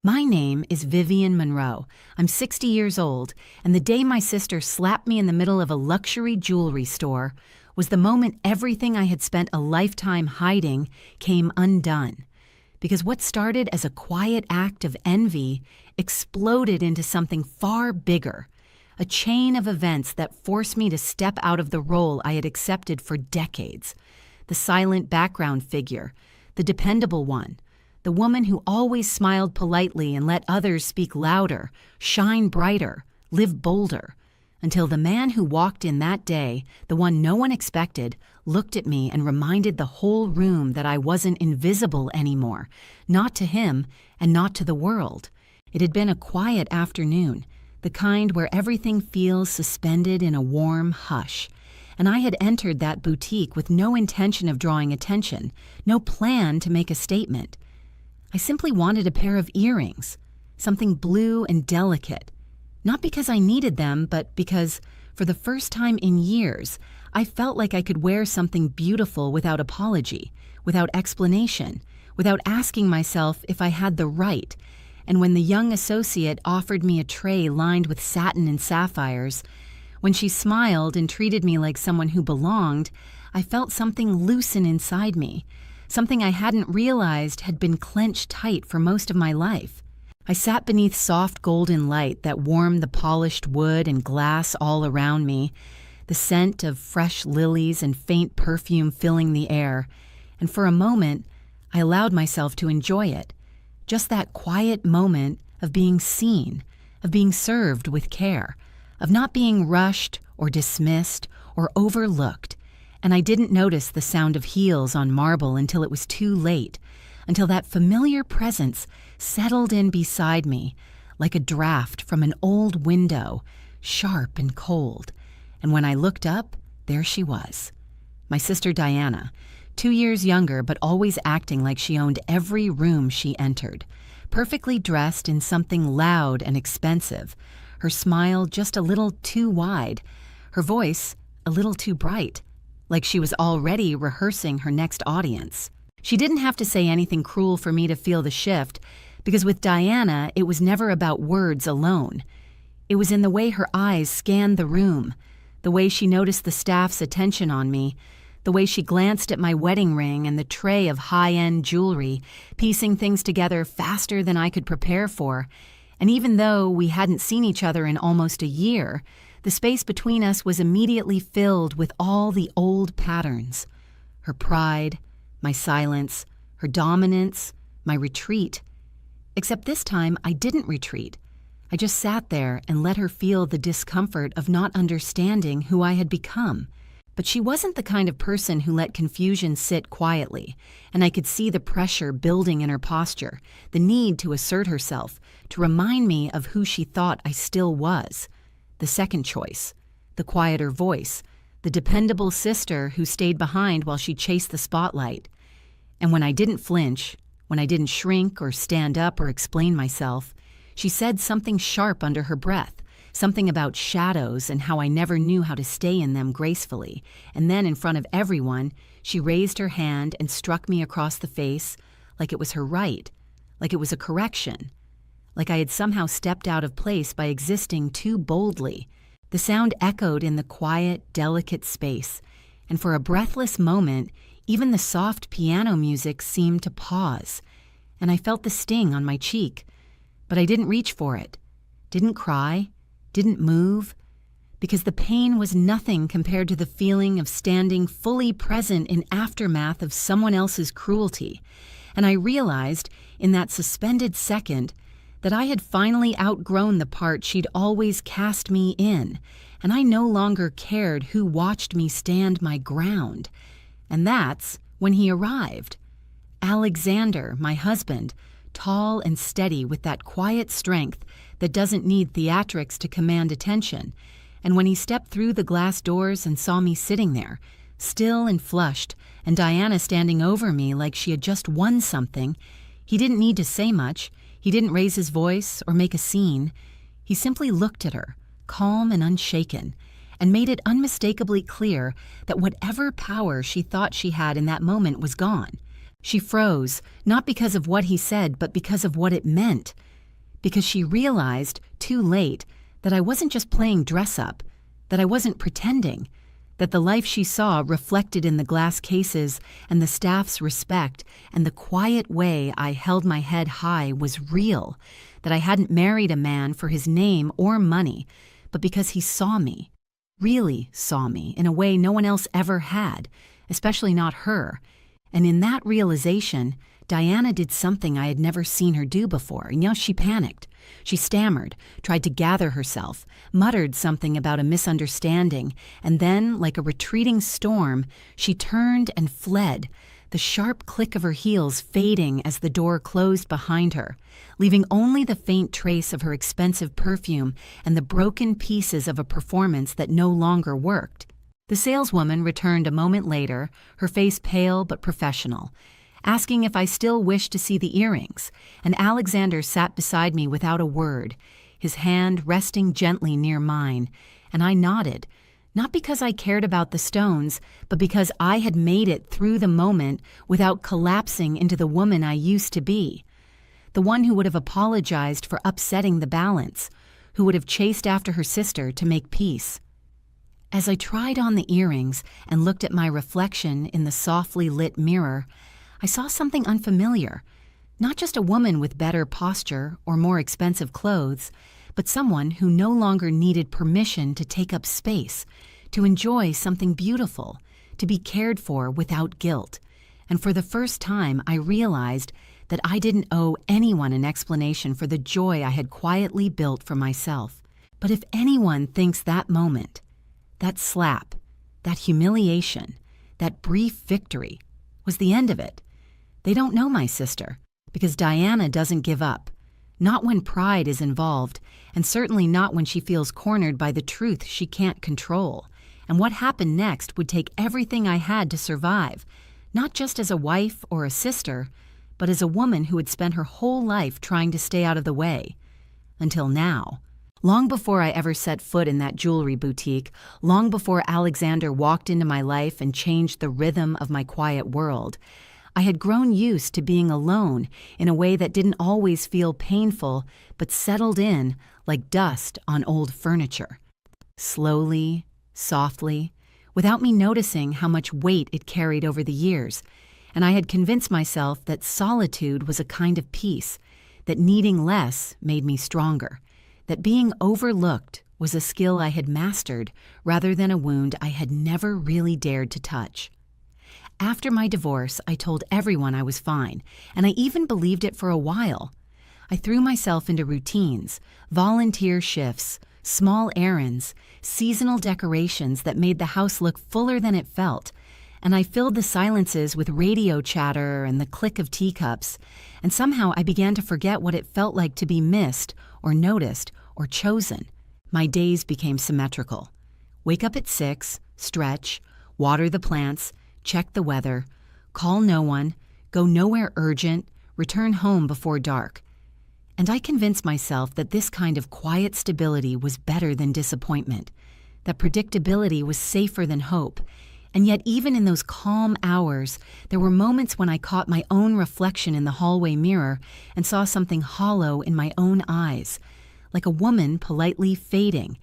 My name is Vivian Monroe. I'm 60 years old, and the day my sister slapped me in the middle of a luxury jewelry store was the moment everything I had spent a lifetime hiding came undone. Because what started as a quiet act of envy exploded into something far bigger, a chain of events that forced me to step out of the role I had accepted for decades. The silent background figure, the dependable one, the woman who always smiled politely and let others speak louder, shine brighter, live bolder, until the man who walked in that day, the one no one expected, looked at me and reminded the whole room that I wasn't invisible anymore, not to him and not to the world. It had been a quiet afternoon, the kind where everything feels suspended in a warm hush, and I had entered that boutique with no intention of drawing attention, no plan to make a statement. I simply wanted a pair of earrings, something blue and delicate, not because I needed them, but because, for the first time in years, I felt like I could wear something beautiful without apology, without explanation, without asking myself if I had the right. And when the young associate offered me a tray lined with satin and sapphires, when she smiled and treated me like someone who belonged, I felt something loosen inside me, something I hadn't realized had been clenched tight for most of my life. I sat beneath soft golden light that warmed the polished wood and glass all around me, the scent of fresh lilies and faint perfume filling the air, and for a moment, I allowed myself to enjoy it. Just that quiet moment of being seen, of being served with care, of not being rushed or dismissed or overlooked. And I didn't notice the sound of heels on marble until it was too late, until that familiar presence settled in beside me like a draft from an old window, sharp and cold. And when I looked up, there she was. My sister Diana, 2 years younger but always acting like she owned every room she entered, perfectly dressed in something loud and expensive, her smile just a little too wide, her voice a little too bright, like she was already rehearsing her next audience. She didn't have to say anything cruel for me to feel the shift, because with Diana, it was never about words alone. It was in the way her eyes scanned the room, the way she noticed the staff's attention on me, the way she glanced at my wedding ring and the tray of high-end jewelry, piecing things together faster than I could prepare for. And even though we hadn't seen each other in almost a year, the space between us was immediately filled with all the old patterns. Her pride, my silence, her dominance, my retreat. Except this time, I didn't retreat. I just sat there and let her feel the discomfort of not understanding who I had become. But she wasn't the kind of person who let confusion sit quietly, and I could see the pressure building in her posture, the need to assert herself, to remind me of who she thought I still was. The second choice, the quieter voice, the dependable sister who stayed behind while she chased the spotlight. And when I didn't flinch, when I didn't shrink or stand up or explain myself, she said something sharp under her breath, something about shadows and how I never knew how to stay in them gracefully. And then in front of everyone, she raised her hand and struck me across the face like it was her right, like it was a correction, like I had somehow stepped out of place by existing too boldly. The sound echoed in the quiet, delicate space, and for a breathless moment, even the soft piano music seemed to pause, and I felt the sting on my cheek. But I didn't reach for it, didn't cry, didn't move, because the pain was nothing compared to the feeling of standing fully present in aftermath of someone else's cruelty. And I realized, in that suspended second, that I had finally outgrown the part she'd always cast me in, and I no longer cared who watched me stand my ground. And that's when he arrived. Alexander, my husband, tall and steady with that quiet strength that doesn't need theatrics to command attention. And when he stepped through the glass doors and saw me sitting there, still and flushed, and Diana standing over me like she had just won something, he didn't need to say much. He didn't raise his voice or make a scene. He simply looked at her, calm and unshaken, and made it unmistakably clear that whatever power she thought she had in that moment was gone. She froze, not because of what he said, but because of what it meant. because she realized, too late, that I wasn't just playing dress-up, that I wasn't pretending, that the life she saw reflected in the glass cases and the staff's respect and the quiet way I held my head high was real, that I hadn't married a man for his name or money, but because he saw me, really saw me in a way no one else ever had, especially not her. And in that realization, Diana did something I had never seen her do before. She panicked. She stammered, tried to gather herself, muttered something about a misunderstanding, and then, like a retreating storm, she turned and fled, the sharp click of her heels fading as the door closed behind her, leaving only the faint trace of her expensive perfume and the broken pieces of a performance that no longer worked. The saleswoman returned a moment later, her face pale but professional, asking if I still wished to see the earrings, and Alexander sat beside me without a word, his hand resting gently near mine, and I nodded, not because I cared about the stones, but because I had made it through the moment without collapsing into the woman I used to be, the one who would have apologized for upsetting the balance, who would have chased after her sister to make peace. As I tried on the earrings and looked at my reflection in the softly lit mirror, I saw something unfamiliar, not just a woman with better posture or more expensive clothes, but someone who no longer needed permission to take up space, to enjoy something beautiful, to be cared for without guilt. And for the first time, I realized that I didn't owe anyone an explanation for the joy I had quietly built for myself. But if anyone thinks that moment, that slap, that humiliation, that brief victory was the end of it, they don't know my sister, because Diana doesn't give up, not when pride is involved, and certainly not when she feels cornered by the truth she can't control. And what happened next would take everything I had to survive, not just as a wife or a sister, but as a woman who had spent her whole life trying to stay out of the way. Until now. Long before I ever set foot in that jewelry boutique, long before Alexander walked into my life and changed the rhythm of my quiet world, I had grown used to being alone in a way that didn't always feel painful, but settled in like dust on old furniture. Slowly, softly, without me noticing how much weight it carried over the years, and I had convinced myself that solitude was a kind of peace, that needing less made me stronger, that being overlooked was a skill I had mastered rather than a wound I had never really dared to touch. After my divorce, I told everyone I was fine, and I even believed it for a while. I threw myself into routines, volunteer shifts, small errands, seasonal decorations that made the house look fuller than it felt, and I filled the silences with radio chatter and the click of teacups, and somehow I began to forget what it felt like to be missed or noticed or chosen. My days became symmetrical. Wake up at 6, stretch, water the plants, check the weather, call no one, go nowhere urgent, return home before dark. And I convinced myself that this kind of quiet stability was better than disappointment, that predictability was safer than hope. And yet even in those calm hours, there were moments when I caught my own reflection in the hallway mirror and saw something hollow in my own eyes, like a woman politely fading.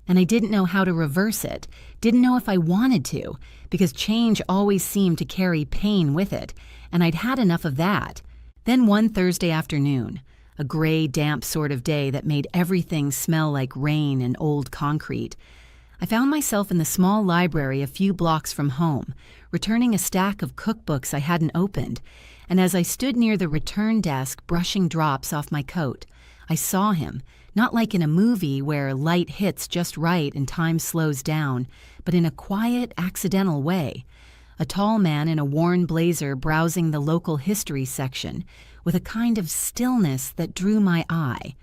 And I didn't know how to reverse it, didn't know if I wanted to, because change always seemed to carry pain with it, and I'd had enough of that. Then one Thursday afternoon, a gray, damp sort of day that made everything smell like rain and old concrete, I found myself in the small library a few blocks from home, returning a stack of cookbooks I hadn't opened, and as I stood near the return desk brushing drops off my coat, I saw him, not like in a movie where light hits just right and time slows down, but in a quiet, accidental way. A tall man in a worn blazer browsing the local history section, with a kind of stillness that drew my eye.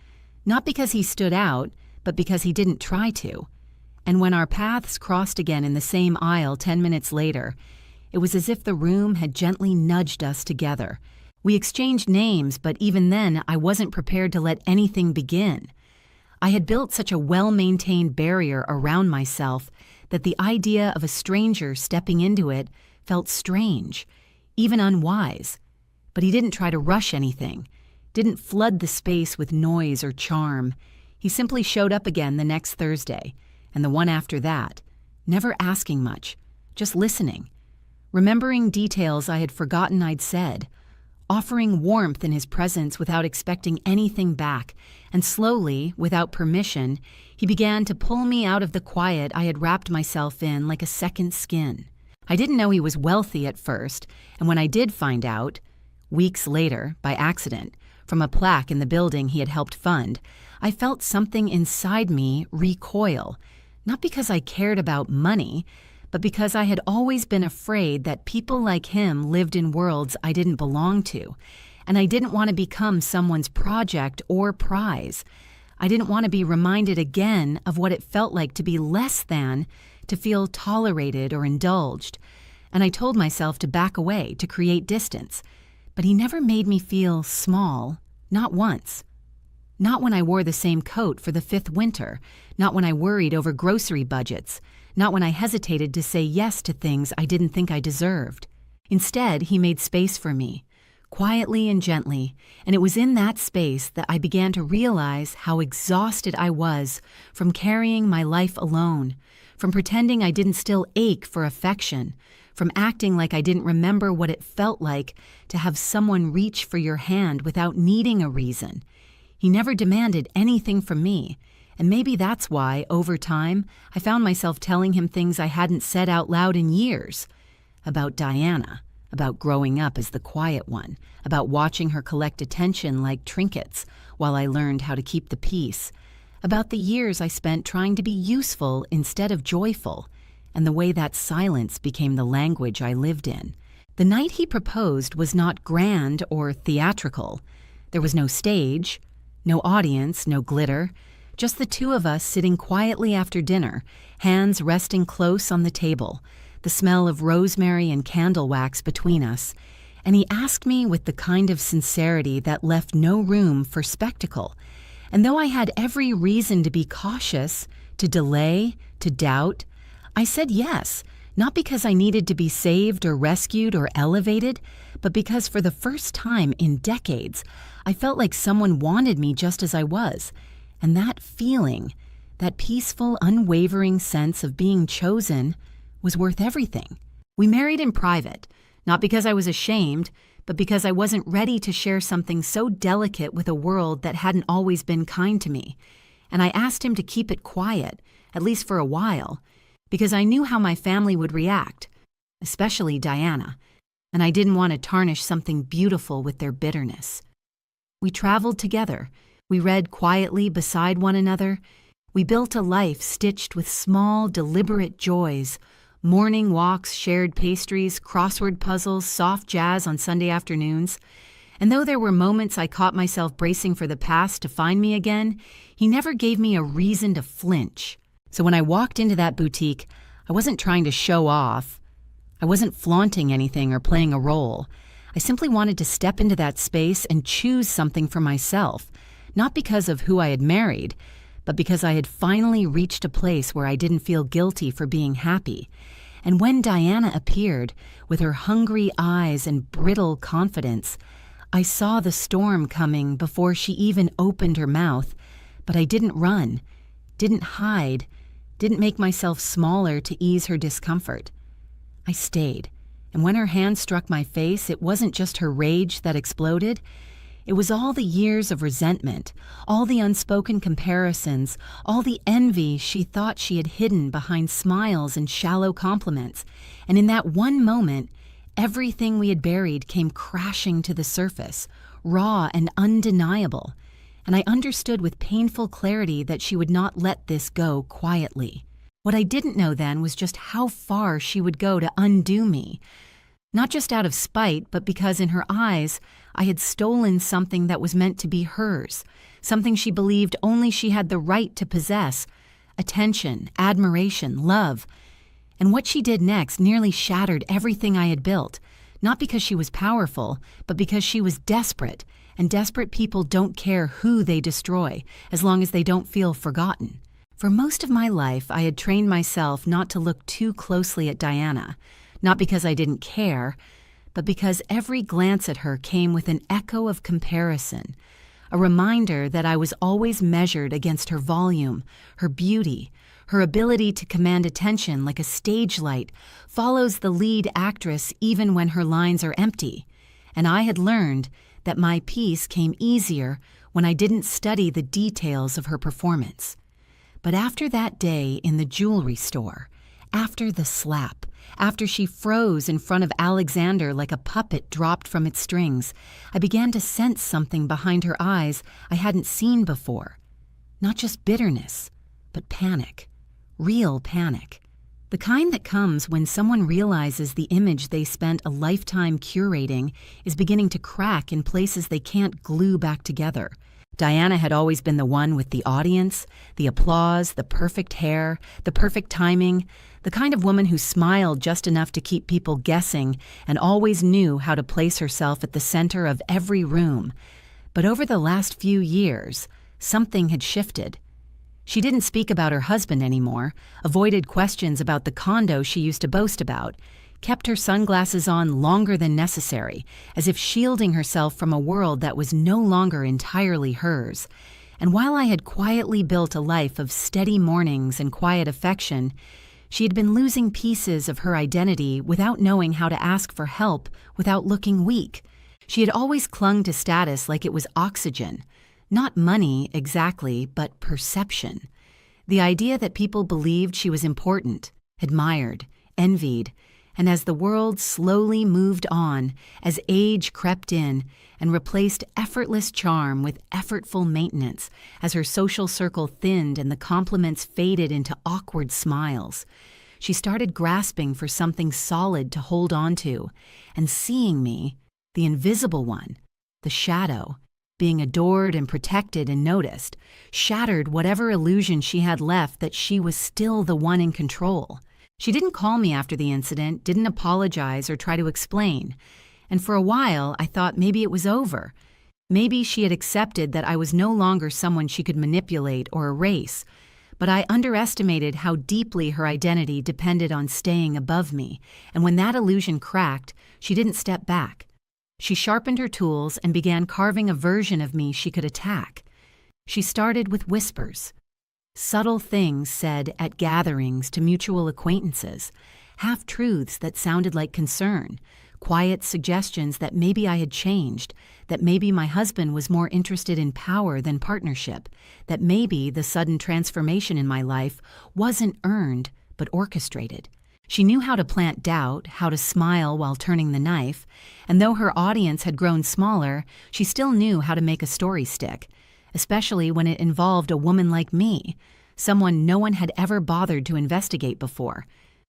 Not because he stood out, but because he didn't try to. And when our paths crossed again in the same aisle 10 minutes later, it was as if the room had gently nudged us together. We exchanged names, but even then I wasn't prepared to let anything begin. I had built such a well-maintained barrier around myself that the idea of a stranger stepping into it felt strange, even unwise. But he didn't try to rush anything, didn't flood the space with noise or charm. He simply showed up again the next Thursday, and the one after that, never asking much, just listening, remembering details I had forgotten I'd said, offering warmth in his presence without expecting anything back, and slowly, without permission, he began to pull me out of the quiet I had wrapped myself in like a second skin. I didn't know he was wealthy at first, and when I did find out, weeks later, by accident, from a plaque in the building he had helped fund, I felt something inside me recoil, not because I cared about money, but because I had always been afraid that people like him lived in worlds I didn't belong to, and I didn't want to become someone's project or prize. I didn't want to be reminded again of what it felt like to be less than, to feel tolerated or indulged, and I told myself to back away, to create distance. But he never made me feel small, not once. Not when I wore the same coat for the 5th winter, not when I worried over grocery budgets, not when I hesitated to say yes to things I didn't think I deserved. Instead, he made space for me, quietly and gently, and it was in that space that I began to realize how exhausted I was from carrying my life alone, from pretending I didn't still ache for affection, from acting like I didn't remember what it felt like to have someone reach for your hand without needing a reason. He never demanded anything from me, and maybe that's why, over time, I found myself telling him things I hadn't said out loud in years. About Diana, about growing up as the quiet one, about watching her collect attention like trinkets while I learned how to keep the peace, about the years I spent trying to be useful instead of joyful, and the way that silence became the language I lived in. The night he proposed was not grand or theatrical. There was no stage, no audience, no glitter, just the two of us sitting quietly after dinner, hands resting close on the table, the smell of rosemary and candle wax between us, and he asked me with the kind of sincerity that left no room for spectacle. And though I had every reason to be cautious, to delay, to doubt, I said yes, not because I needed to be saved or rescued or elevated, but because for the first time in decades, I felt like someone wanted me just as I was. And that feeling, that peaceful, unwavering sense of being chosen, was worth everything. We married in private, not because I was ashamed, but because I wasn't ready to share something so delicate with a world that hadn't always been kind to me. And I asked him to keep it quiet, at least for a while, because I knew how my family would react, especially Diana, and I didn't want to tarnish something beautiful with their bitterness. We traveled together. We read quietly beside one another. We built a life stitched with small, deliberate joys, morning walks, shared pastries, crossword puzzles, soft jazz on Sunday afternoons. And though there were moments I caught myself bracing for the past to find me again, he never gave me a reason to flinch. So when I walked into that boutique, I wasn't trying to show off. I wasn't flaunting anything or playing a role. I simply wanted to step into that space and choose something for myself, not because of who I had married, but because I had finally reached a place where I didn't feel guilty for being happy. And when Diana appeared, with her hungry eyes and brittle confidence, I saw the storm coming before she even opened her mouth, but I didn't run, didn't hide, didn't make myself smaller to ease her discomfort. I stayed, and when her hand struck my face, it wasn't just her rage that exploded. It was all the years of resentment, all the unspoken comparisons, all the envy she thought she had hidden behind smiles and shallow compliments. And in that one moment, everything we had buried came crashing to the surface, raw and undeniable. And I understood with painful clarity that she would not let this go quietly. What I didn't know then was just how far she would go to undo me. Not just out of spite, but because in her eyes, I had stolen something that was meant to be hers, something she believed only she had the right to possess: attention, admiration, love. And what she did next nearly shattered everything I had built, not because she was powerful, but because she was desperate, and desperate people don't care who they destroy, as long as they don't feel forgotten. For most of my life, I had trained myself not to look too closely at Diana, not because I didn't care, but because every glance at her came with an echo of comparison, a reminder that I was always measured against her volume, her beauty, her ability to command attention like a stage light follows the lead actress even when her lines are empty. And I had learned that my peace came easier when I didn't study the details of her performance. But after that day in the jewelry store, after the slap, after she froze in front of Alexander like a puppet dropped from its strings, I began to sense something behind her eyes I hadn't seen before. Not just bitterness, but panic. Real panic. The kind that comes when someone realizes the image they spent a lifetime curating is beginning to crack in places they can't glue back together. Diana had always been the one with the audience, the applause, the perfect hair, the perfect timing, the kind of woman who smiled just enough to keep people guessing and always knew how to place herself at the center of every room. But over the last few years, something had shifted. She didn't speak about her husband anymore, avoided questions about the condo she used to boast about, kept her sunglasses on longer than necessary, as if shielding herself from a world that was no longer entirely hers. And while I had quietly built a life of steady mornings and quiet affection, she had been losing pieces of her identity without knowing how to ask for help without looking weak. She had always clung to status like it was oxygen. Not money, exactly, but perception. The idea that people believed she was important, admired, envied, and as the world slowly moved on, as age crept in and replaced effortless charm with effortful maintenance, as her social circle thinned and the compliments faded into awkward smiles, she started grasping for something solid to hold on to, and seeing me, the invisible one, the shadow, being adored and protected and noticed, shattered whatever illusion she had left that she was still the one in control. She didn't call me after the incident, didn't apologize or try to explain. And for a while, I thought maybe it was over. Maybe she had accepted that I was no longer someone she could manipulate or erase. But I underestimated how deeply her identity depended on staying above me. And when that illusion cracked, she didn't step back. She sharpened her tools and began carving a version of me she could attack. She started with whispers. Subtle things said at gatherings to mutual acquaintances, half-truths that sounded like concern, quiet suggestions that maybe I had changed, that maybe my husband was more interested in power than partnership, that maybe the sudden transformation in my life wasn't earned but orchestrated. She knew how to plant doubt, how to smile while turning the knife, and though her audience had grown smaller, she still knew how to make a story stick, especially when it involved a woman like me, someone no one had ever bothered to investigate before.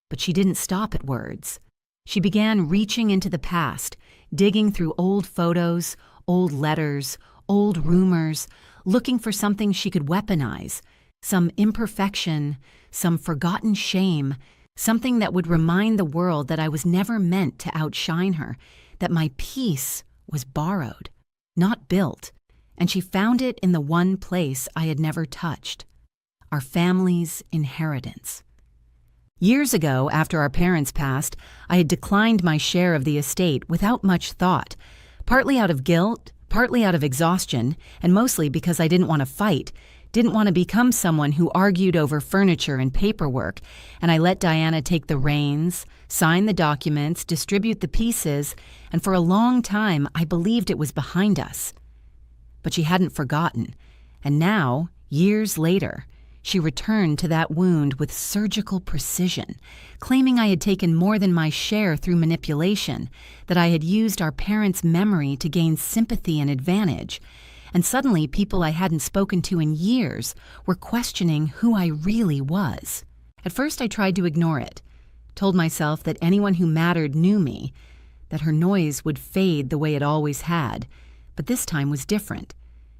But she didn't stop at words. She began reaching into the past, digging through old photos, old letters, old rumors, looking for something she could weaponize, some imperfection, some forgotten shame, something that would remind the world that I was never meant to outshine her, that my peace was borrowed, not built, and she found it in the one place I had never touched, our family's inheritance. Years ago, after our parents passed, I had declined my share of the estate without much thought, partly out of guilt, partly out of exhaustion, and mostly because I didn't want to fight, didn't want to become someone who argued over furniture and paperwork, and I let Diana take the reins, sign the documents, distribute the pieces, and for a long time I believed it was behind us. But she hadn't forgotten, and now, years later, she returned to that wound with surgical precision, claiming I had taken more than my share through manipulation, that I had used our parents' memory to gain sympathy and advantage. And suddenly people I hadn't spoken to in years were questioning who I really was. At first I tried to ignore it, told myself that anyone who mattered knew me, that her noise would fade the way it always had, but this time was different,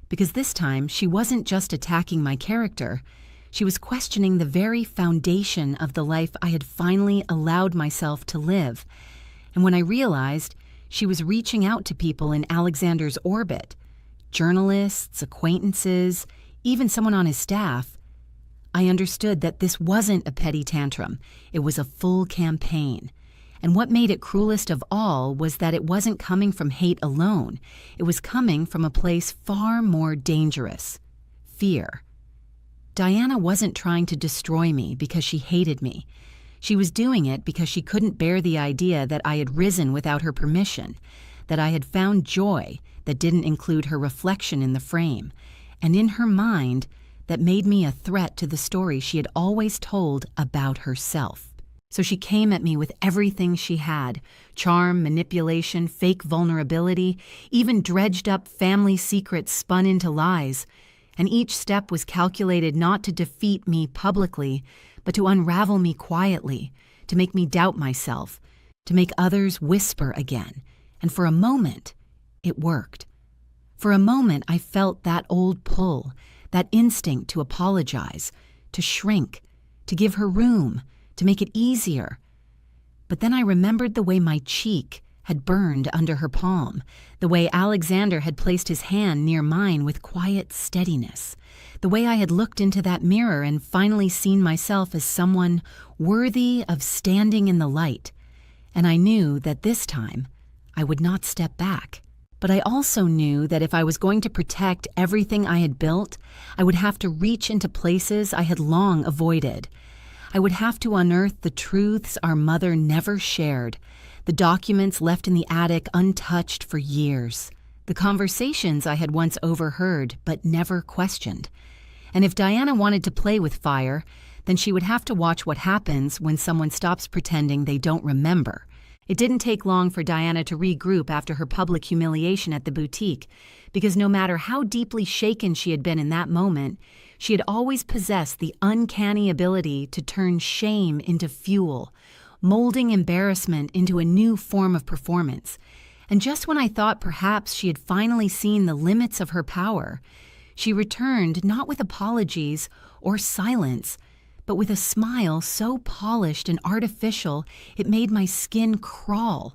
because this time she wasn't just attacking my character, she was questioning the very foundation of the life I had finally allowed myself to live. And when I realized, she was reaching out to people in Alexander's orbit, journalists, acquaintances, even someone on his staff, I understood that this wasn't a petty tantrum. It was a full campaign. And what made it cruelest of all was that it wasn't coming from hate alone. It was coming from a place far more dangerous: fear. Diana wasn't trying to destroy me because she hated me. She was doing it because she couldn't bear the idea that I had risen without her permission, that I had found joy that didn't include her reflection in the frame, and in her mind that made me a threat to the story she had always told about herself. So she came at me with everything she had: charm, manipulation, fake vulnerability, even dredged up family secrets spun into lies. And each step was calculated not to defeat me publicly, but to unravel me quietly, to make me doubt myself, to make others whisper again. And for a moment, it worked. For a moment, I felt that old pull, that instinct to apologize, to shrink, to give her room, to make it easier. But then I remembered the way my cheek had burned under her palm, the way Alexander had placed his hand near mine with quiet steadiness, the way I had looked into that mirror and finally seen myself as someone worthy of standing in the light. And I knew that this time I would not step back. But I also knew that if I was going to protect everything I had built, I would have to reach into places I had long avoided. I would have to unearth the truths our mother never shared, the documents left in the attic untouched for years, the conversations I had once overheard but never questioned. And if Diana wanted to play with fire, then she would have to watch what happens when someone stops pretending they don't remember. It didn't take long for Diana to regroup after her public humiliation at the boutique, because no matter how deeply shaken she had been in that moment, she had always possessed the uncanny ability to turn shame into fuel, molding embarrassment into a new form of performance. And just when I thought perhaps she had finally seen the limits of her power, she returned not with apologies or silence, but with a smile so polished and artificial it made my skin crawl,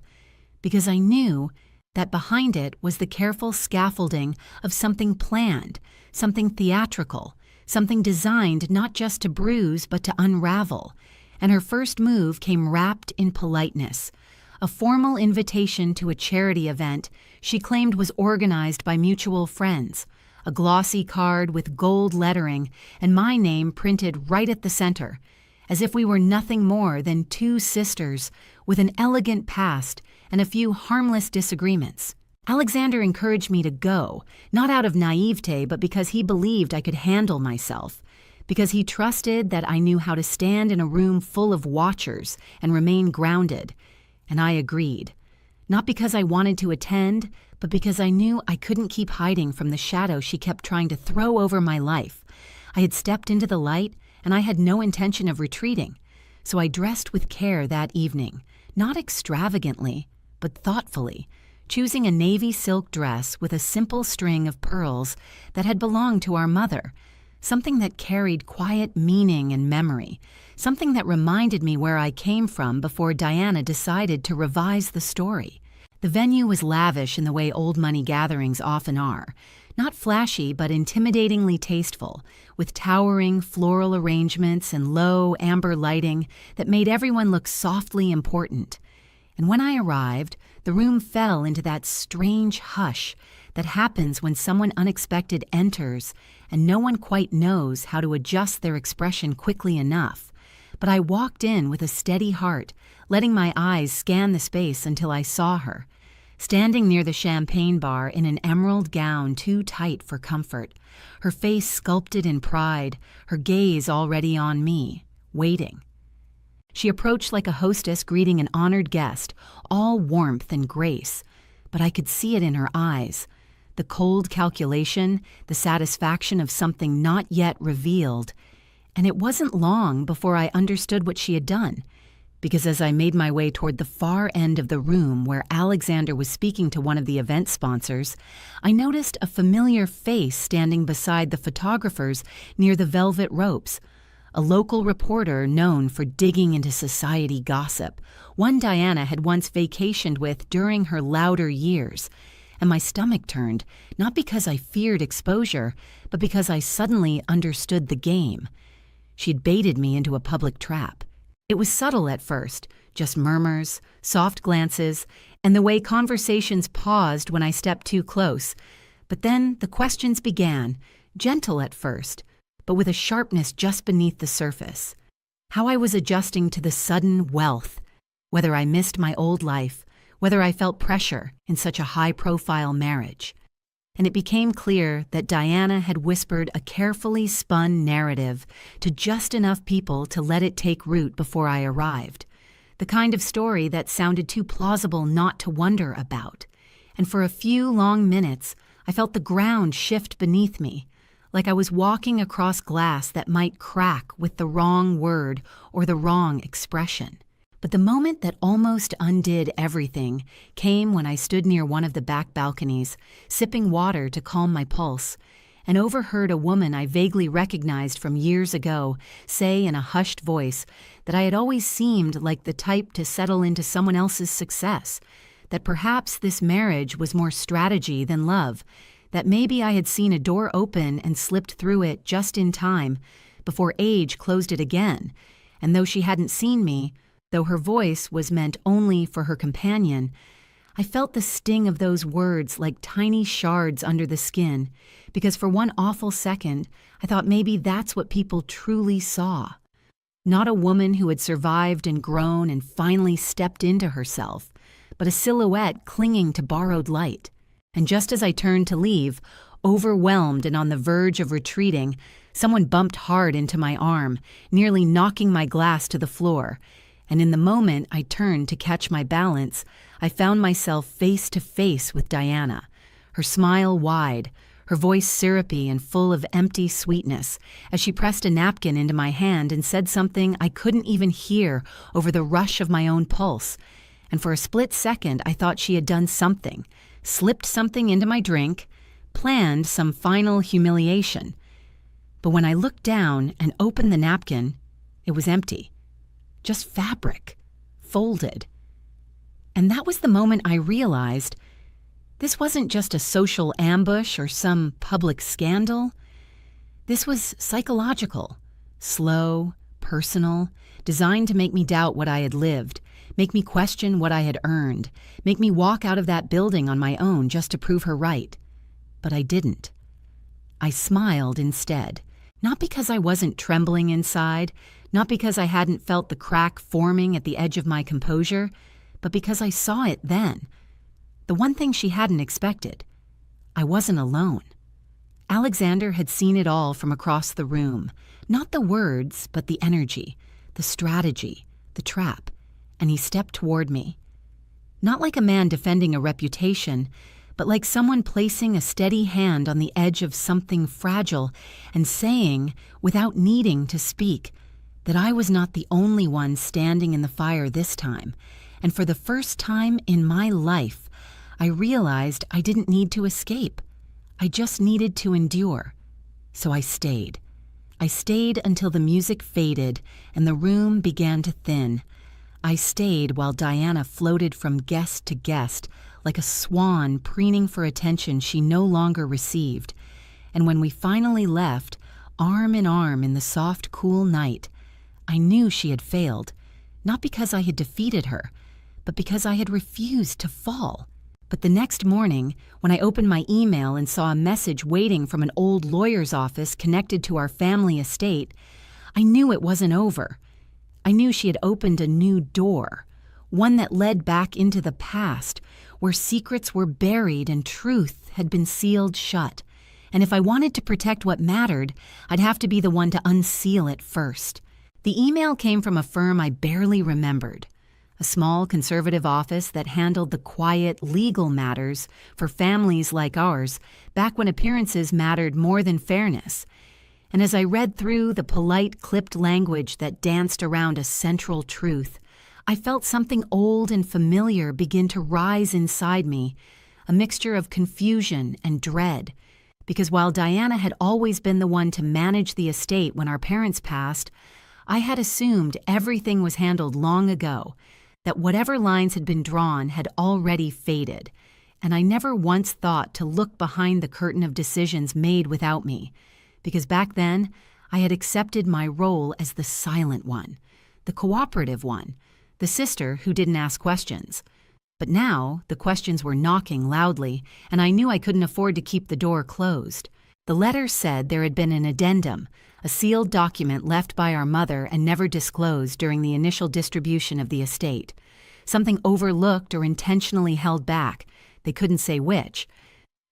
because I knew that behind it was the careful scaffolding of something planned, something theatrical, something designed not just to bruise but to unravel. And her first move came wrapped in politeness, a formal invitation to a charity event she claimed was organized by mutual friends, a glossy card with gold lettering and my name printed right at the center, as if we were nothing more than two sisters with an elegant past and a few harmless disagreements. Alexander encouraged me to go, not out of naivete, but because he believed I could handle myself, because he trusted that I knew how to stand in a room full of watchers and remain grounded. And I agreed, not because I wanted to attend, but because I knew I couldn't keep hiding from the shadow she kept trying to throw over my life. I had stepped into the light, and I had no intention of retreating. So I dressed with care that evening, not extravagantly, but thoughtfully, choosing a navy silk dress with a simple string of pearls that had belonged to our mother, something that carried quiet meaning and memory, something that reminded me where I came from before Diana decided to revise the story. The venue was lavish in the way old money gatherings often are, not flashy but intimidatingly tasteful, with towering floral arrangements and low amber lighting that made everyone look softly important. And when I arrived, the room fell into that strange hush that happens when someone unexpected enters and no one quite knows how to adjust their expression quickly enough. But I walked in with a steady heart, letting my eyes scan the space until I saw her, standing near the champagne bar in an emerald gown too tight for comfort, her face sculpted in pride, her gaze already on me, waiting. She approached like a hostess greeting an honored guest, all warmth and grace, but I could see it in her eyes, the cold calculation, the satisfaction of something not yet revealed. And it wasn't long before I understood what she had done, because as I made my way toward the far end of the room where Alexander was speaking to one of the event sponsors, I noticed a familiar face standing beside the photographers near the velvet ropes, a local reporter known for digging into society gossip, one Diana had once vacationed with during her louder years. And my stomach turned, not because I feared exposure, but because I suddenly understood the game. She'd baited me into a public trap. It was subtle at first, just murmurs, soft glances, and the way conversations paused when I stepped too close. But then the questions began, gentle at first, but with a sharpness just beneath the surface. How I was adjusting to the sudden wealth, whether I missed my old life, whether I felt pressure in such a high-profile marriage. And it became clear that Diana had whispered a carefully spun narrative to just enough people to let it take root before I arrived. The kind of story that sounded too plausible not to wonder about. And for a few long minutes, I felt the ground shift beneath me, like I was walking across glass that might crack with the wrong word or the wrong expression. But the moment that almost undid everything came when I stood near one of the back balconies, sipping water to calm my pulse, and overheard a woman I vaguely recognized from years ago say in a hushed voice that I had always seemed like the type to settle into someone else's success, that perhaps this marriage was more strategy than love, that maybe I had seen a door open and slipped through it just in time before age closed it again, and though she hadn't seen me, though her voice was meant only for her companion, I felt the sting of those words like tiny shards under the skin, because for one awful second, I thought maybe that's what people truly saw. Not a woman who had survived and grown and finally stepped into herself, but a silhouette clinging to borrowed light. And just as I turned to leave, overwhelmed and on the verge of retreating, someone bumped hard into my arm, nearly knocking my glass to the floor. And in the moment I turned to catch my balance, I found myself face to face with Diana, her smile wide, her voice syrupy and full of empty sweetness, as she pressed a napkin into my hand and said something I couldn't even hear over the rush of my own pulse. And for a split second I thought she had done something, slipped something into my drink, planned some final humiliation. But when I looked down and opened the napkin, it was empty. Just fabric, folded. And that was the moment I realized this wasn't just a social ambush or some public scandal. This was psychological, slow, personal, designed to make me doubt what I had lived, make me question what I had earned, make me walk out of that building on my own just to prove her right. But I didn't. I smiled instead, not because I wasn't trembling inside, not because I hadn't felt the crack forming at the edge of my composure, but because I saw it then. The one thing she hadn't expected. I wasn't alone. Alexander had seen it all from across the room, not the words, but the energy, the strategy, the trap, and he stepped toward me. Not like a man defending a reputation, but like someone placing a steady hand on the edge of something fragile and saying, without needing to speak, that I was not the only one standing in the fire this time, and for the first time in my life, I realized I didn't need to escape. I just needed to endure. So I stayed. I stayed until the music faded and the room began to thin. I stayed while Diana floated from guest to guest, like a swan preening for attention she no longer received. And when we finally left, arm in arm in the soft, cool night, I knew she had failed, not because I had defeated her, but because I had refused to fall. But the next morning, when I opened my email and saw a message waiting from an old lawyer's office connected to our family estate, I knew it wasn't over. I knew she had opened a new door, one that led back into the past, where secrets were buried and truth had been sealed shut. And if I wanted to protect what mattered, I'd have to be the one to unseal it first. The email came from a firm I barely remembered, a small conservative office that handled the quiet legal matters for families like ours back when appearances mattered more than fairness. And as I read through the polite, clipped language that danced around a central truth, I felt something old and familiar begin to rise inside me, a mixture of confusion and dread. Because while Diana had always been the one to manage the estate when our parents passed, I had assumed everything was handled long ago, that whatever lines had been drawn had already faded, and I never once thought to look behind the curtain of decisions made without me, because back then I had accepted my role as the silent one, the cooperative one, the sister who didn't ask questions. But now, the questions were knocking loudly, and I knew I couldn't afford to keep the door closed. The letter said there had been an addendum, a sealed document left by our mother and never disclosed during the initial distribution of the estate. Something overlooked or intentionally held back, they couldn't say which,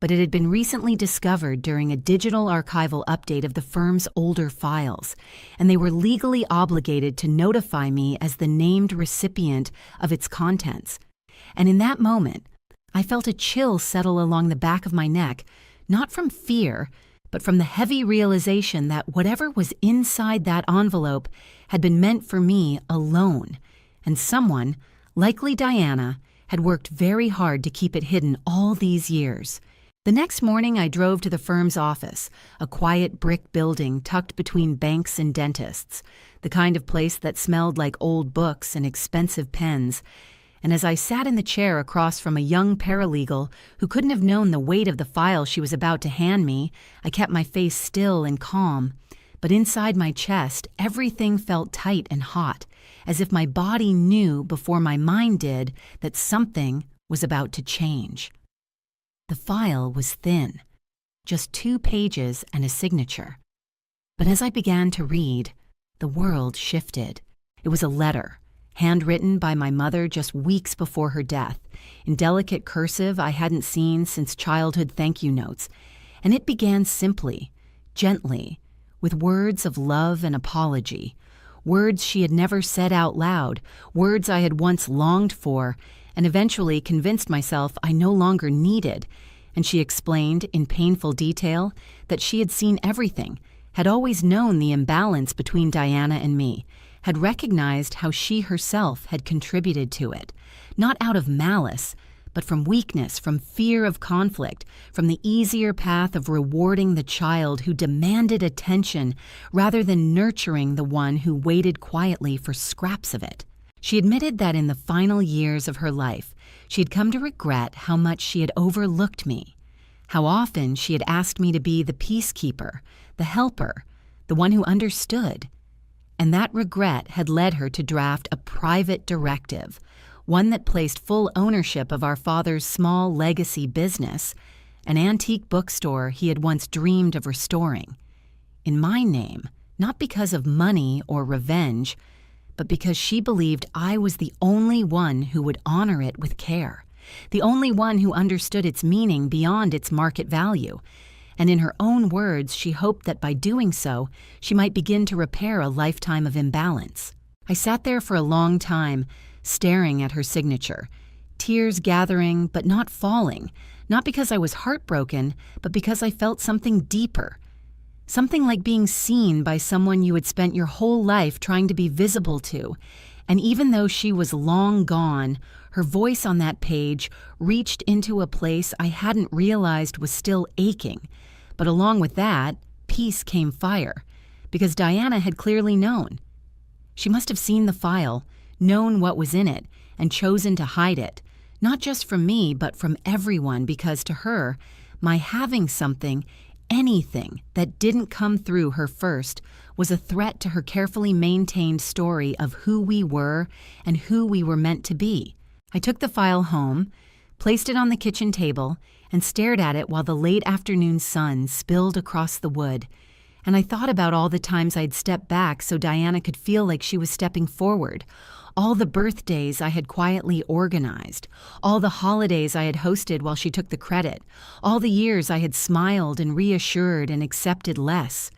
but it had been recently discovered during a digital archival update of the firm's older files, and they were legally obligated to notify me as the named recipient of its contents. And in that moment, I felt a chill settle along the back of my neck, not from fear, but from the heavy realization that whatever was inside that envelope had been meant for me alone, and someone, likely Diana, had worked very hard to keep it hidden all these years. The next morning, I drove to the firm's office, a quiet brick building tucked between banks and dentists, the kind of place that smelled like old books and expensive pens. And as I sat in the chair across from a young paralegal who couldn't have known the weight of the file she was about to hand me, I kept my face still and calm. But inside my chest, everything felt tight and hot, as if my body knew before my mind did that something was about to change. The file was thin, just 2 pages and a signature. But as I began to read, the world shifted. It was a letter, handwritten by my mother just weeks before her death, in delicate cursive I hadn't seen since childhood thank you notes, and it began simply, gently, with words of love and apology, words she had never said out loud, words I had once longed for, and eventually convinced myself I no longer needed, and she explained in painful detail that she had seen everything, had always known the imbalance between Diana and me, had recognized how she herself had contributed to it, not out of malice, but from weakness, from fear of conflict, from the easier path of rewarding the child who demanded attention rather than nurturing the one who waited quietly for scraps of it. She admitted that in the final years of her life, she had come to regret how much she had overlooked me, how often she had asked me to be the peacekeeper, the helper, the one who understood. And that regret had led her to draft a private directive, one that placed full ownership of our father's small legacy business, an antique bookstore he had once dreamed of restoring, in my name, not because of money or revenge, but because she believed I was the only one who would honor it with care, the only one who understood its meaning beyond its market value. And in her own words, she hoped that by doing so, she might begin to repair a lifetime of imbalance. I sat there for a long time, staring at her signature, tears gathering but not falling, not because I was heartbroken, but because I felt something deeper. Something like being seen by someone you had spent your whole life trying to be visible to. And even though she was long gone, her voice on that page reached into a place I hadn't realized was still aching. But along with that, peace came fire, because Diana had clearly known. She must have seen the file, known what was in it, and chosen to hide it, not just from me, but from everyone, because to her, my having something, anything that didn't come through her first, was a threat to her carefully maintained story of who we were and who we were meant to be. I took the file home, placed it on the kitchen table, and stared at it while the late afternoon sun spilled across the wood. And I thought about all the times I'd stepped back so Diana could feel like she was stepping forward, all the birthdays I had quietly organized, all the holidays I had hosted while she took the credit, all the years I had smiled and reassured and accepted less.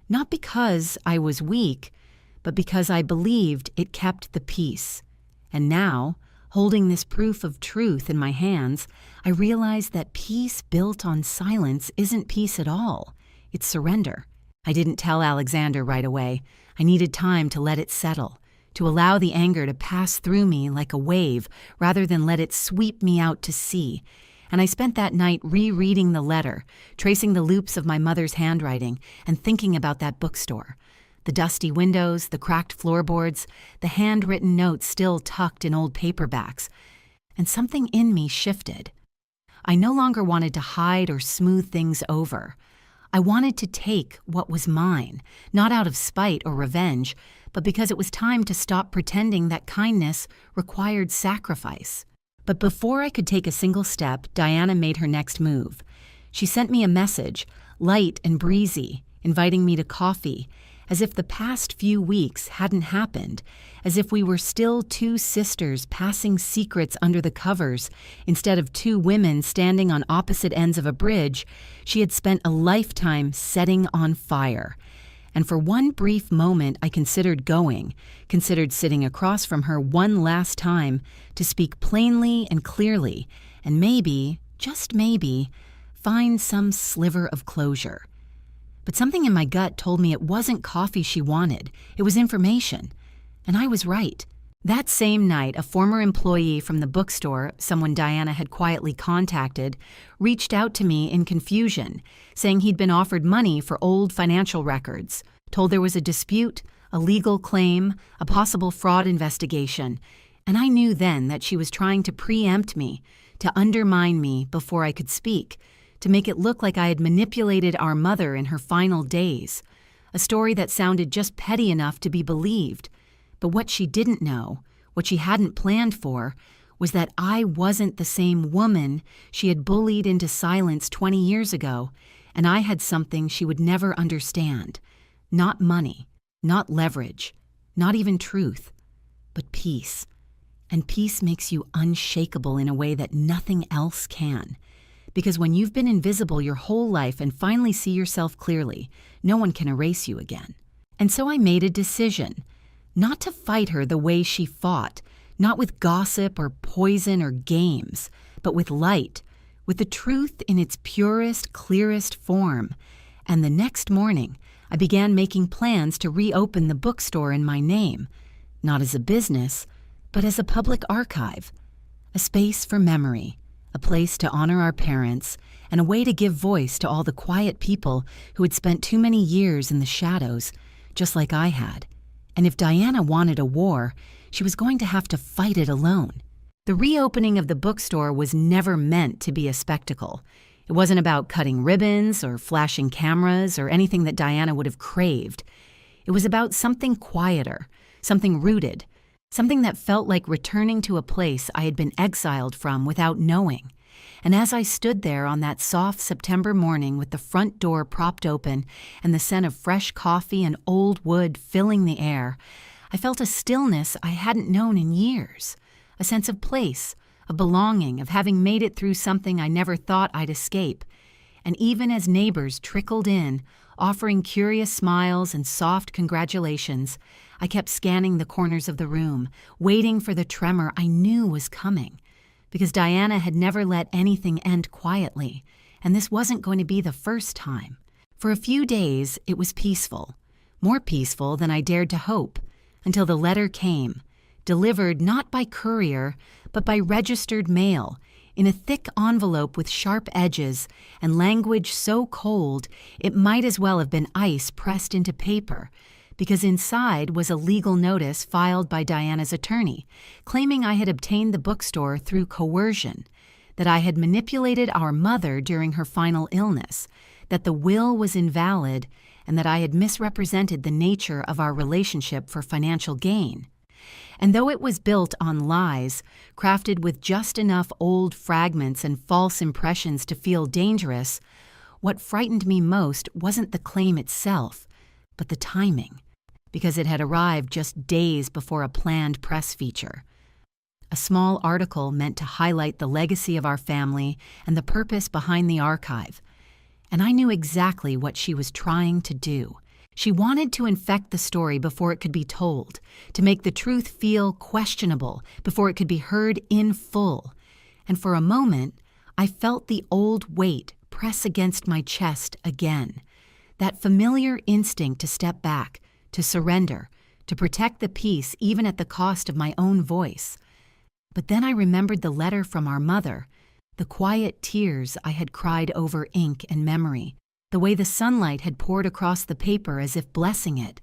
Not because I was weak, but because I believed it kept the peace. And now, holding this proof of truth in my hands, I realized that peace built on silence isn't peace at all. It's surrender. I didn't tell Alexander right away. I needed time to let it settle, to allow the anger to pass through me like a wave rather than let it sweep me out to sea. And I spent that night rereading the letter, tracing the loops of my mother's handwriting, and thinking about that bookstore. The dusty windows, the cracked floorboards, the handwritten notes still tucked in old paperbacks. And something in me shifted. I no longer wanted to hide or smooth things over. I wanted to take what was mine, not out of spite or revenge, but because it was time to stop pretending that kindness required sacrifice. But before I could take a single step, Diana made her next move. She sent me a message, light and breezy, inviting me to coffee, as if the past few weeks hadn't happened, as if we were still two sisters passing secrets under the covers. Instead of two women standing on opposite ends of a bridge, she had spent a lifetime setting on fire. And for one brief moment I considered going, considered sitting across from her one last time to speak plainly and clearly, and maybe, just maybe, find some sliver of closure. But something in my gut told me it wasn't coffee she wanted, it was information. And I was right. That same night, a former employee from the bookstore, someone Diana had quietly contacted, reached out to me in confusion, saying he'd been offered money for old financial records, told there was a dispute, a legal claim, a possible fraud investigation, and I knew then that she was trying to preempt me, to undermine me before I could speak, to make it look like I had manipulated our mother in her final days, a story that sounded just petty enough to be believed. But what she didn't know, what she hadn't planned for, was that I wasn't the same woman she had bullied into silence 20 years ago, and I had something she would never understand. Not money, not leverage, not even truth, but peace. And peace makes you unshakable in a way that nothing else can. Because when you've been invisible your whole life and finally see yourself clearly, no one can erase you again. And so I made a decision, not to fight her the way she fought, not with gossip or poison or games, but with light, with the truth in its purest, clearest form. And the next morning, I began making plans to reopen the bookstore in my name, not as a business, but as a public archive, a space for memory, a place to honor our parents, and a way to give voice to all the quiet people who had spent too many years in the shadows, just like I had. And if Diana wanted a war, she was going to have to fight it alone. The reopening of the bookstore was never meant to be a spectacle. It wasn't about cutting ribbons or flashing cameras or anything that Diana would have craved. It was about something quieter, something rooted, something that felt like returning to a place I had been exiled from without knowing. And as I stood there on that soft September morning with the front door propped open and the scent of fresh coffee and old wood filling the air, I felt a stillness I hadn't known in years, a sense of place, of belonging, of having made it through something I never thought I'd escape. And even as neighbors trickled in, offering curious smiles and soft congratulations, I kept scanning the corners of the room, waiting for the tremor I knew was coming. Because Diana had never let anything end quietly, and this wasn't going to be the first time. For a few days, it was peaceful, more peaceful than I dared to hope, until the letter came, delivered not by courier, but by registered mail, in a thick envelope with sharp edges and language so cold it might as well have been ice pressed into paper, because inside was a legal notice filed by Diana's attorney, claiming I had obtained the bookstore through coercion, that I had manipulated our mother during her final illness, that the will was invalid, and that I had misrepresented the nature of our relationship for financial gain. And though it was built on lies, crafted with just enough old fragments and false impressions to feel dangerous, what frightened me most wasn't the claim itself, but the timing, because it had arrived just days before a planned press feature. A small article meant to highlight the legacy of our family and the purpose behind the archive. And I knew exactly what she was trying to do. She wanted to infect the story before it could be told, to make the truth feel questionable before it could be heard in full. And for a moment, I felt the old weight press against my chest again, that familiar instinct to step back, to surrender, to protect the peace even at the cost of my own voice. But then I remembered the letter from our mother, the quiet tears I had cried over ink and memory, the way the sunlight had poured across the paper as if blessing it.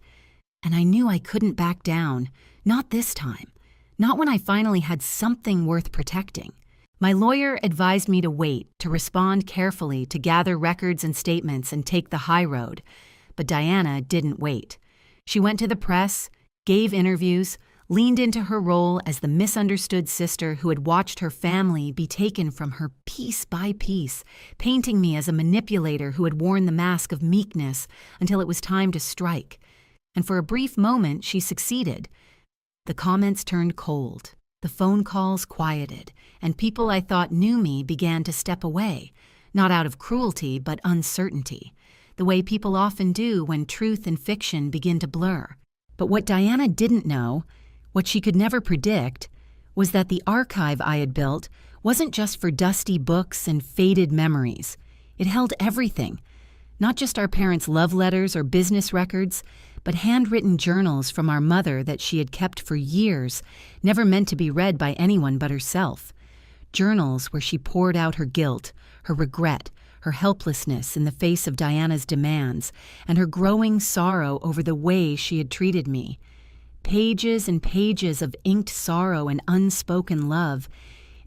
And I knew I couldn't back down, not this time, not when I finally had something worth protecting. My lawyer advised me to wait, to respond carefully, to gather records and statements and take the high road. But Diana didn't wait. She went to the press, gave interviews, leaned into her role as the misunderstood sister who had watched her family be taken from her piece by piece, painting me as a manipulator who had worn the mask of meekness until it was time to strike. And for a brief moment, she succeeded. The comments turned cold, the phone calls quieted, and people I thought knew me began to step away, not out of cruelty but uncertainty, the way people often do when truth and fiction begin to blur. But what Diana didn't know, what she could never predict, was that the archive I had built wasn't just for dusty books and faded memories. It held everything, not just our parents' love letters or business records, but handwritten journals from our mother that she had kept for years, never meant to be read by anyone but herself. Journals where she poured out her guilt, her regret, her helplessness in the face of Diana's demands, and her growing sorrow over the way she had treated me. Pages and pages of inked sorrow and unspoken love,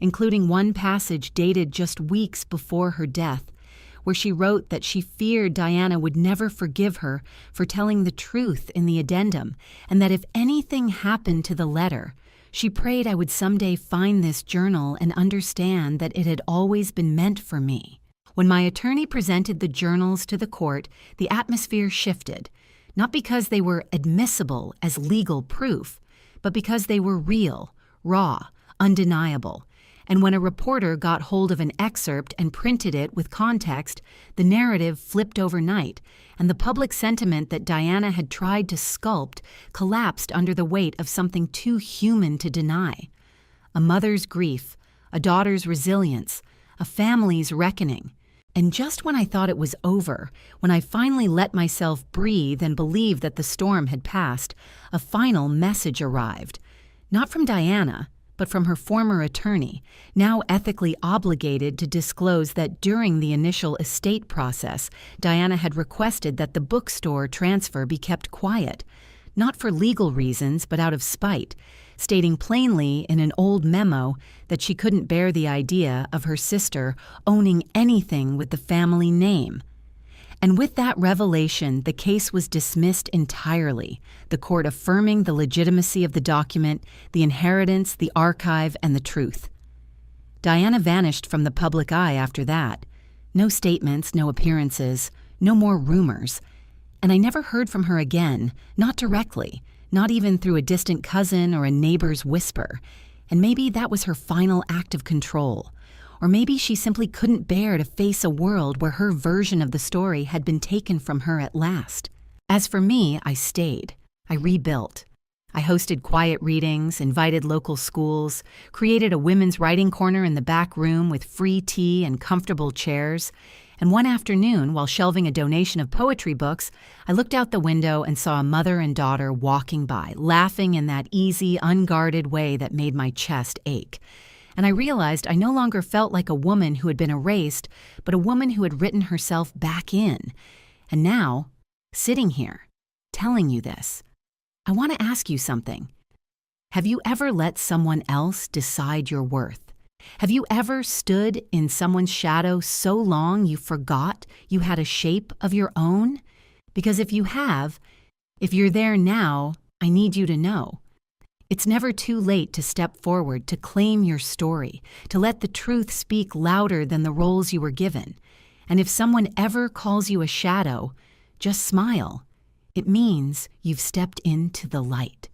including one passage dated just weeks before her death, where she wrote that she feared Diana would never forgive her for telling the truth in the addendum, and that if anything happened to the letter, she prayed I would someday find this journal and understand that it had always been meant for me. When my attorney presented the journals to the court, the atmosphere shifted, not because they were admissible as legal proof, but because they were real, raw, undeniable. And when a reporter got hold of an excerpt and printed it with context, the narrative flipped overnight, and the public sentiment that Diana had tried to sculpt collapsed under the weight of something too human to deny. A mother's grief, a daughter's resilience, a family's reckoning. And just when I thought it was over, when I finally let myself breathe and believe that the storm had passed, a final message arrived. Not from Diana, but from her former attorney, now ethically obligated to disclose that during the initial estate process, Diana had requested that the bookstore transfer be kept quiet, not for legal reasons but out of spite, stating plainly in an old memo that she couldn't bear the idea of her sister owning anything with the family name. And with that revelation, the case was dismissed entirely, the court affirming the legitimacy of the document, the inheritance, the archive, and the truth. Diana vanished from the public eye after that. No statements, no appearances, no more rumors. And I never heard from her again, not directly, not even through a distant cousin or a neighbor's whisper. And maybe that was her final act of control. Or maybe she simply couldn't bear to face a world where her version of the story had been taken from her at last. As for me, I stayed. I rebuilt. I hosted quiet readings, invited local schools, created a women's writing corner in the back room with free tea and comfortable chairs. And one afternoon, while shelving a donation of poetry books, I looked out the window and saw a mother and daughter walking by, laughing in that easy, unguarded way that made my chest ache. And I realized I no longer felt like a woman who had been erased, but a woman who had written herself back in. And now, sitting here, telling you this, I want to ask you something. Have you ever let someone else decide your worth? Have you ever stood in someone's shadow so long you forgot you had a shape of your own? Because if you have, if you're there now, I need you to know. It's never too late to step forward, to claim your story, to let the truth speak louder than the roles you were given. And if someone ever calls you a shadow, just smile. It means you've stepped into the light.